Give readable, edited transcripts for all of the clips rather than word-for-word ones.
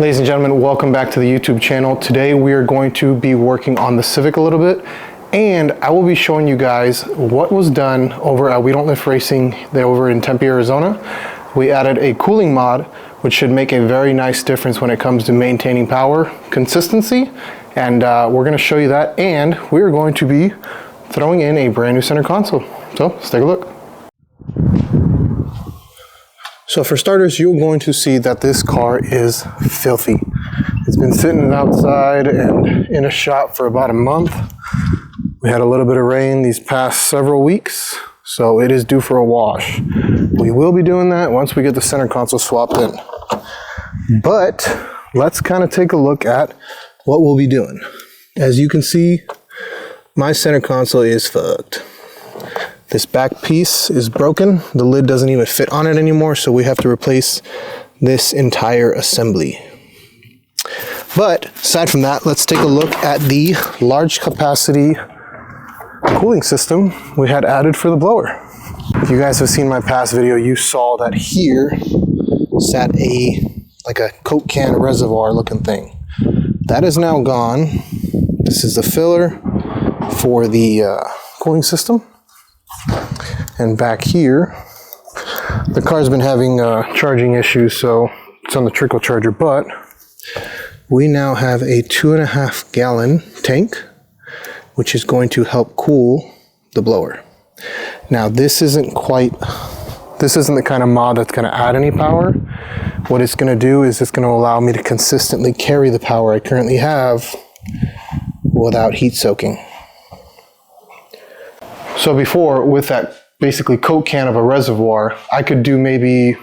Ladies and gentlemen, welcome back to the YouTube channel. Today we are going to be working on the Civic a little bit, and I will be showing you guys what was done over at We Don't Lift Racing over in Tempe, Arizona. We added a cooling mod, which should make a very nice difference when it comes to maintaining power consistency, and we're going to show you that, and we're going to be throwing in a brand new center console. So let's take a look. So for starters, you're going to see that this car is filthy. It's been sitting outside and in a shop for about a month. We had a little bit of rain these past several weeks, so it is due for a wash. We will be doing that once we get the center console swapped in. But let's kind of take a look at what we'll be doing. As you can see, my center console is fucked. This back piece is broken. The lid doesn't even fit on it anymore, so we have to replace this entire assembly. But aside from that, let's take a look at the large capacity cooling system we had added for the blower. If you guys have seen my past video, you saw that here sat like a Coke can reservoir looking thing. That is now gone. This is the filler for the cooling system. And back here, the car's been having charging issues, so it's on the trickle charger, but we now have a 2.5 gallon tank, which is going to help cool the blower. Now, this isn't the kind of mod that's going to add any power. What it's going to do is it's going to allow me to consistently carry the power I currently have without heat soaking. So before, with that basically Coke can of a reservoir, I could do maybe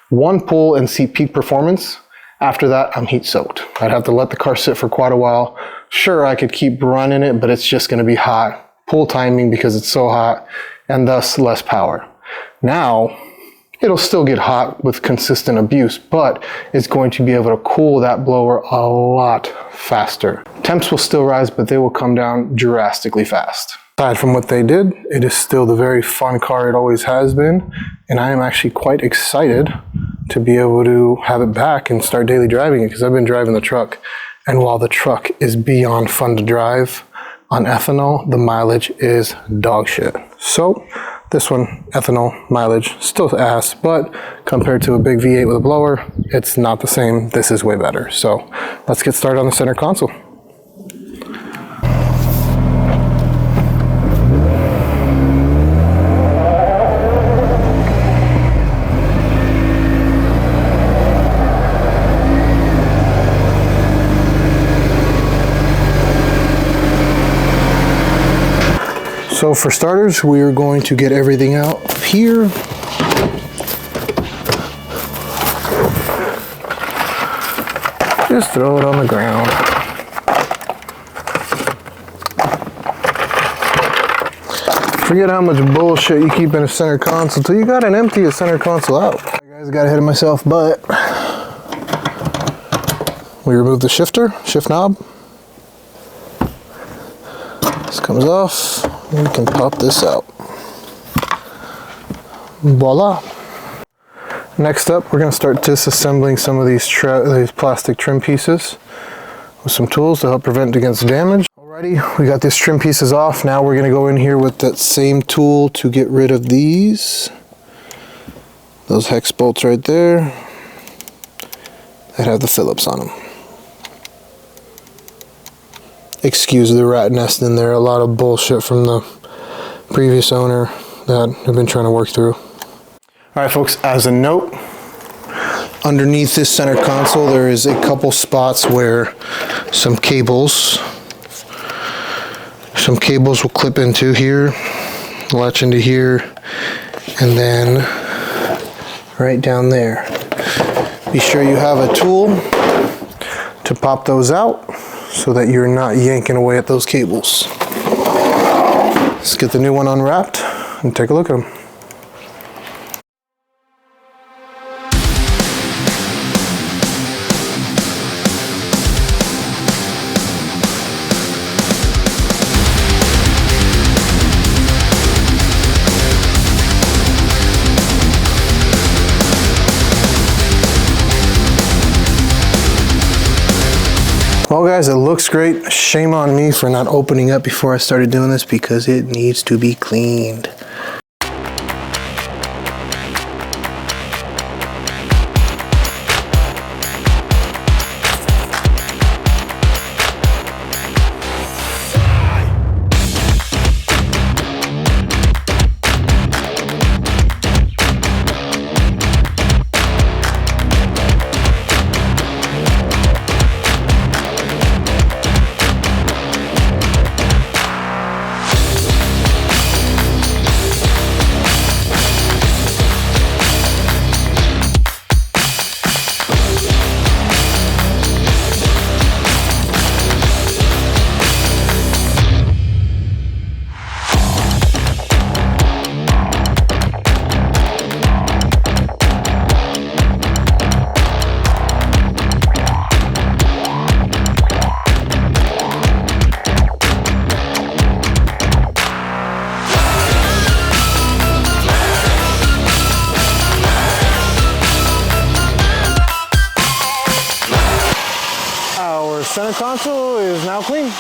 one pull and see peak performance. After that, I'm heat soaked. I'd have to let the car sit for quite a while. Sure, I could keep running it, but it's just going to be hot. Pull timing because it's so hot, and thus less power. Now, it'll still get hot with consistent abuse, but it's going to be able to cool that blower a lot faster. Temps will still rise, but they will come down drastically fast. Aside from what they did, it is still the very fun car it always has been, and I am actually quite excited to be able to have it back and start daily driving it, because I've been driving the truck, and while the truck is beyond fun to drive, on ethanol, the mileage is dog shit. So this one, ethanol mileage, still ass, but compared to a big V8 with a blower, it's not the same. This is way better. So let's get started on the center console. So for starters, we are going to get everything out here. Just throw it on the ground. Forget how much bullshit you keep in a center console till you gotta empty a center console out. Guys, I got ahead of myself, but we remove the shift knob. This comes off. We can pop this out. Voila. Next up, we're going to start disassembling some of these plastic trim pieces with some tools to help prevent against damage. Alrighty, we got these trim pieces off. Now we're going to go in here with that same tool to get rid of those hex bolts right there that have the Phillips on them. Excuse the rat nest in there, a lot of bullshit from the previous owner that I've been trying to work through. All right, folks, as a note, underneath this center console, there is a couple spots where some cables will clip into here, latch into here, and then right down there. Be sure you have a tool to pop those out, so that you're not yanking away at those cables. Let's get the new one unwrapped and take a look at them. Well guys, it looks great. Shame on me for not opening up before I started doing this because it needs to be cleaned. Our center console is now clean.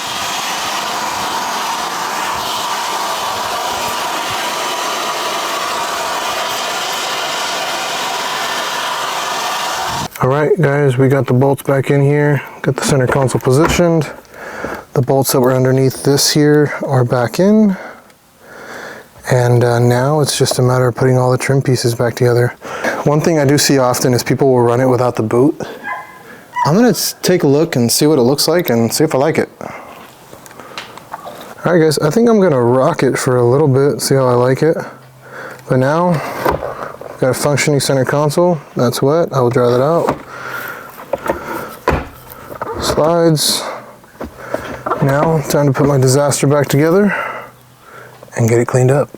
All right, guys, we got the bolts back in here. Got the center console positioned. The bolts that were underneath this here are back in. And now it's just a matter of putting all the trim pieces back together. One thing I do see often is people will run it without the boot. I'm gonna take a look and see what it looks like and see if I like it. All right guys, I think I'm gonna rock it for a little bit, see how I like it. But now, got a functioning center console. That's wet, I will dry that out. Slides. Now, time to put my disaster back together and get it cleaned up.